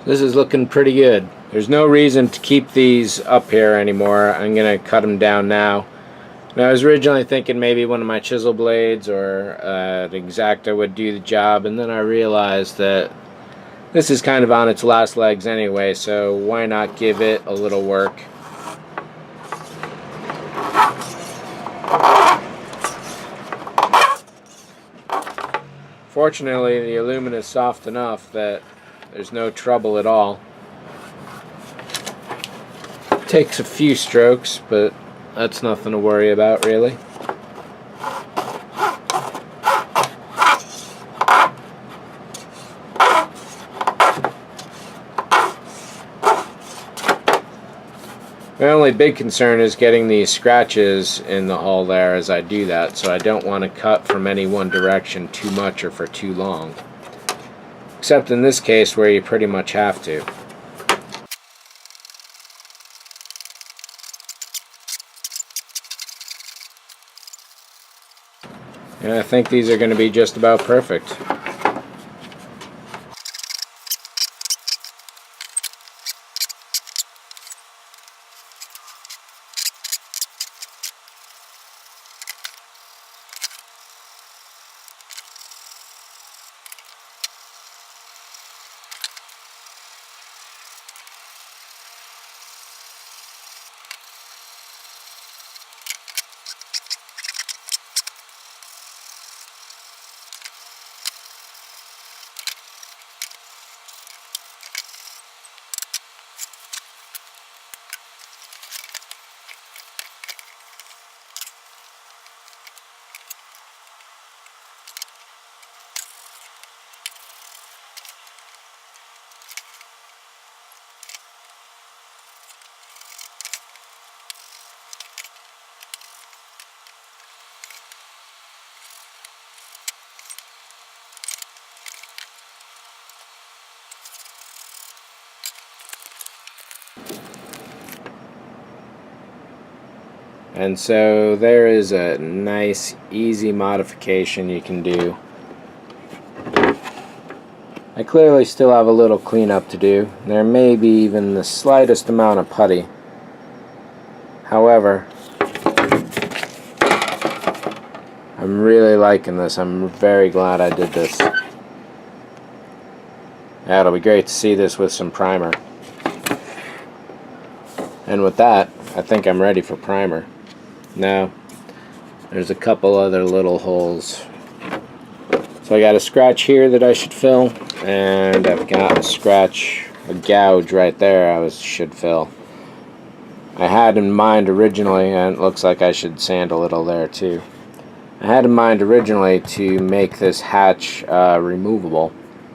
This is looking pretty good. There's no reason to keep these up here anymore. I'm going to cut them down now. And I was originally thinking maybe one of my chisel blades or an X-Acto would do the job, and then I realized that this is kind of on its last legs anyway, so why not give it a little work. Fortunately, the aluminum is soft enough that there's no trouble at all. Takes a few strokes, but that's nothing to worry about really. My only big concern is getting these scratches in the hull there as I do that, so I don't want to cut from any one direction too much or for too long. Except in this case where you pretty much have to. And I think these are going to be just about perfect. And so there is a nice easy modification you can do. I clearly still have a little cleanup to do. There may be even the slightest amount of putty. However, I'm really liking this. I'm very glad I did this. Yeah, it'll be great to see this with some primer. And with that, I think I'm ready for primer. Now, there's a couple other little holes. So I got a scratch here that I should fill, and I've got a scratch, a gouge right there I should fill. I had in mind originally, and it looks like I should sand a little there too. I had in mind originally to make this hatch removable,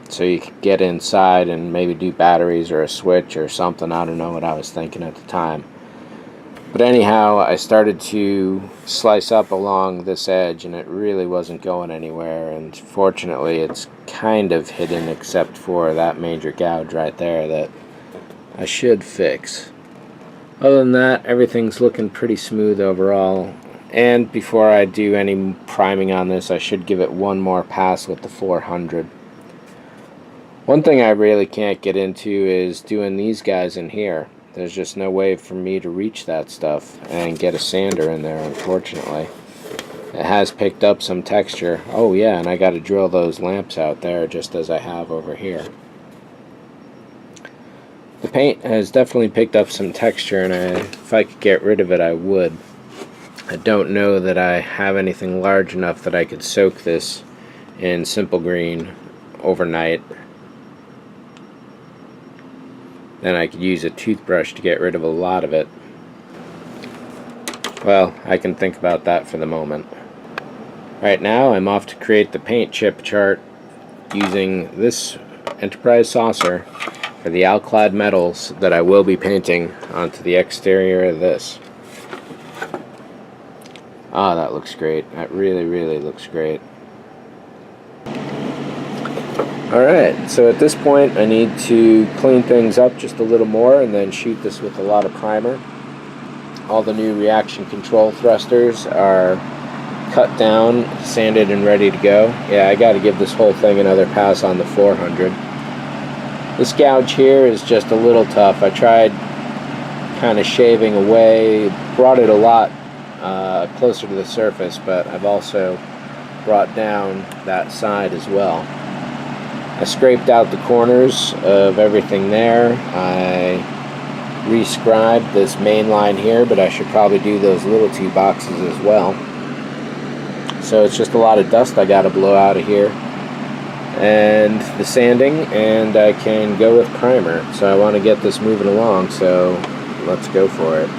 so you could get inside and maybe do batteries or a switch or something. I don't know what I was thinking at the time. But anyhow, I started to slice up along this edge and it really wasn't going anywhere, and fortunately it's kind of hidden except for that major gouge right there that I should fix. Other than that, everything's looking pretty smooth overall. And before I do any priming on this, I should give it one more pass with the 400. One thing I really can't get into is doing these guys in here. There's just no way for me to reach that stuff and get a sander in there, unfortunately. It has picked up some texture. Oh yeah, and I got to drill those lamps out there just as I have over here. The paint has definitely picked up some texture, and if I could get rid of it, I would. I don't know that I have anything large enough that I could soak this in simple green overnight. Then I could use a toothbrush to get rid of a lot of it. Well, I can think about that for the moment. Right now I'm off to create the paint chip chart using this Enterprise saucer for the alclad metals that I will be painting onto the exterior of this. Ah, that looks great. That really, really looks great. Alright, so at this point I need to clean things up just a little more and then shoot this with a lot of primer. All the new reaction control thrusters are cut down, sanded, and ready to go. Yeah, I got to give this whole thing another pass on the 400. This gouge here is just a little tough. I tried kind of shaving away, brought it a lot closer to the surface, but I've also brought down that side as well. I scraped out the corners of everything there. I re-scribed this main line here, but I should probably do those little two boxes as well. So it's just a lot of dust I got to blow out of here, and the sanding, and I can go with primer. So I want to get this moving along, so let's go for it.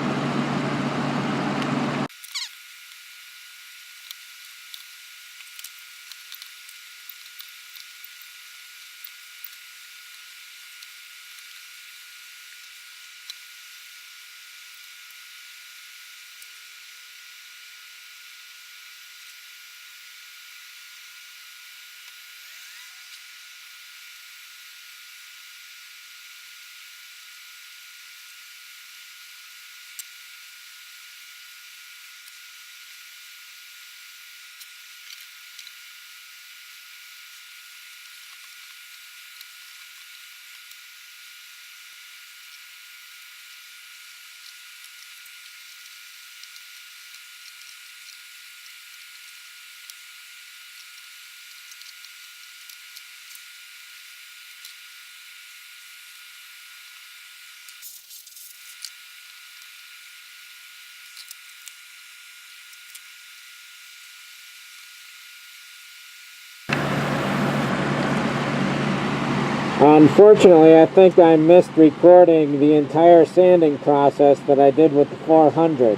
Unfortunately, I think I missed recording the entire sanding process that I did with the 400.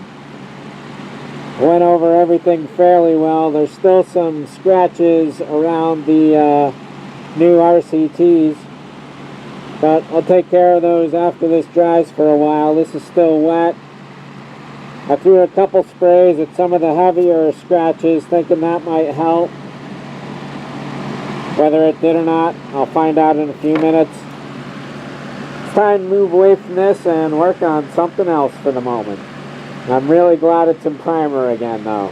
Went over everything fairly well. There's still some scratches around the new RCTs, but I'll take care of those after this dries for a while. This is still wet. I threw a couple sprays at some of the heavier scratches, thinking that might help. Whether it did or not, I'll find out in a few minutes. It's time to move away from this and work on something else for the moment. I'm really glad it's in primer again though.